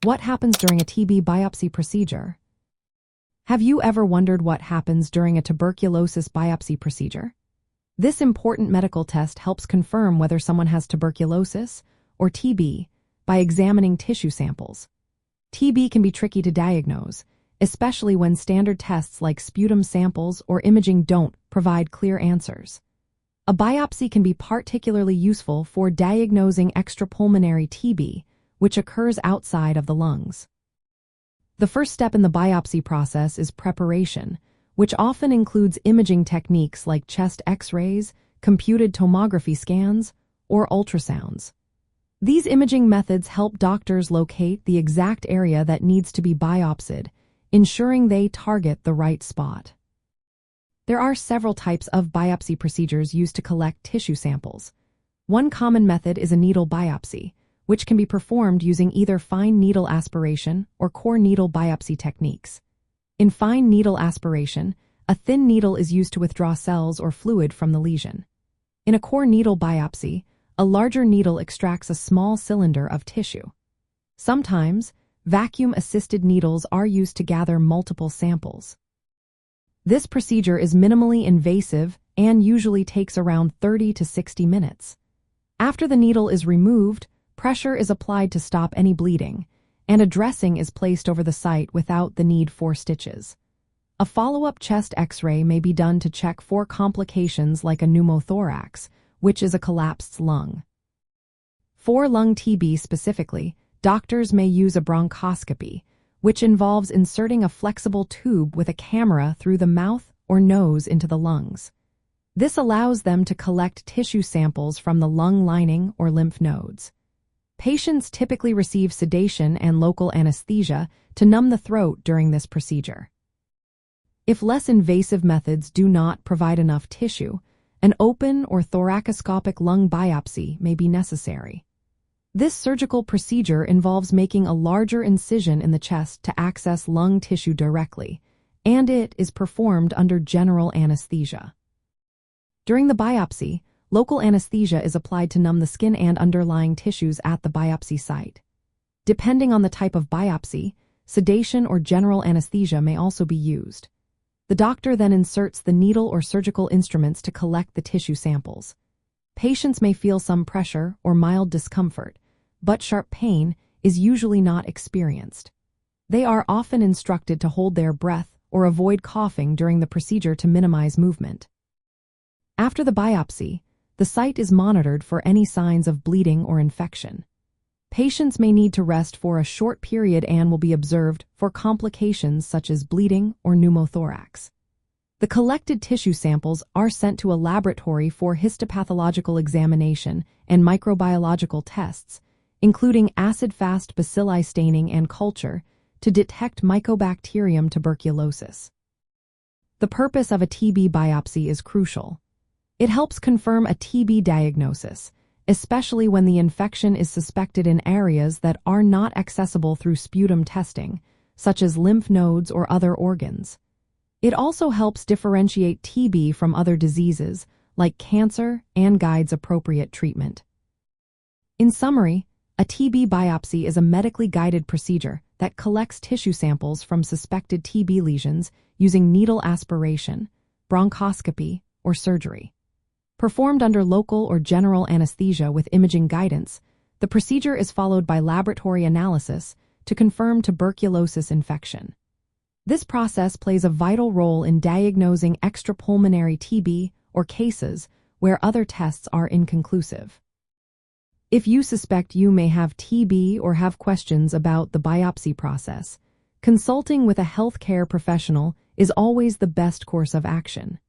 What happens during a TB biopsy procedure? Have you ever wondered what happens during a tuberculosis biopsy procedure? This important medical test helps confirm whether someone has tuberculosis or TB by examining tissue samples. TB can be tricky to diagnose, especially when standard tests like sputum samples or imaging don't provide clear answers. A biopsy can be particularly useful for diagnosing extrapulmonary TB, which occurs outside of the lungs. The first step in the biopsy process is preparation, which often includes imaging techniques like chest X-rays, computed tomography scans, or ultrasounds. These imaging methods help doctors locate the exact area that needs to be biopsied, ensuring they target the right spot. There are several types of biopsy procedures used to collect tissue samples. One common method is a needle biopsy, which can be performed using either fine needle aspiration or core needle biopsy techniques. In fine needle aspiration, a thin needle is used to withdraw cells or fluid from the lesion. In a core needle biopsy, a larger needle extracts a small cylinder of tissue. Sometimes, vacuum-assisted needles are used to gather multiple samples. This procedure is minimally invasive and usually takes around 30 to 60 minutes. After the needle is removed, pressure is applied to stop any bleeding, and a dressing is placed over the site without the need for stitches. A follow-up chest X-ray may be done to check for complications like a pneumothorax, which is a collapsed lung. For lung TB specifically, doctors may use a bronchoscopy, which involves inserting a flexible tube with a camera through the mouth or nose into the lungs. This allows them to collect tissue samples from the lung lining or lymph nodes. Patients typically receive sedation and local anesthesia to numb the throat during this procedure. If less invasive methods do not provide enough tissue, an open or thoracoscopic lung biopsy may be necessary. This surgical procedure involves making a larger incision in the chest to access lung tissue directly, and it is performed under general anesthesia. During the biopsy, local anesthesia is applied to numb the skin and underlying tissues at the biopsy site. Depending on the type of biopsy, sedation or general anesthesia may also be used. The doctor then inserts the needle or surgical instruments to collect the tissue samples. Patients may feel some pressure or mild discomfort, but sharp pain is usually not experienced. They are often instructed to hold their breath or avoid coughing during the procedure to minimize movement. After the biopsy, the site is monitored for any signs of bleeding or infection. Patients may need to rest for a short period and will be observed for complications such as bleeding or pneumothorax. The collected tissue samples are sent to a laboratory for histopathological examination and microbiological tests, including acid-fast bacilli staining and culture, to detect Mycobacterium tuberculosis. The purpose of a TB biopsy is crucial. It helps confirm a TB diagnosis, especially when the infection is suspected in areas that are not accessible through sputum testing, such as lymph nodes or other organs. It also helps differentiate TB from other diseases, like cancer, and guides appropriate treatment. In summary, a TB biopsy is a medically guided procedure that collects tissue samples from suspected TB lesions using needle aspiration, bronchoscopy, or surgery. Performed under local or general anesthesia with imaging guidance, the procedure is followed by laboratory analysis to confirm tuberculosis infection. This process plays a vital role in diagnosing extrapulmonary TB or cases where other tests are inconclusive. If you suspect you may have TB or have questions about the biopsy process, consulting with a healthcare professional is always the best course of action.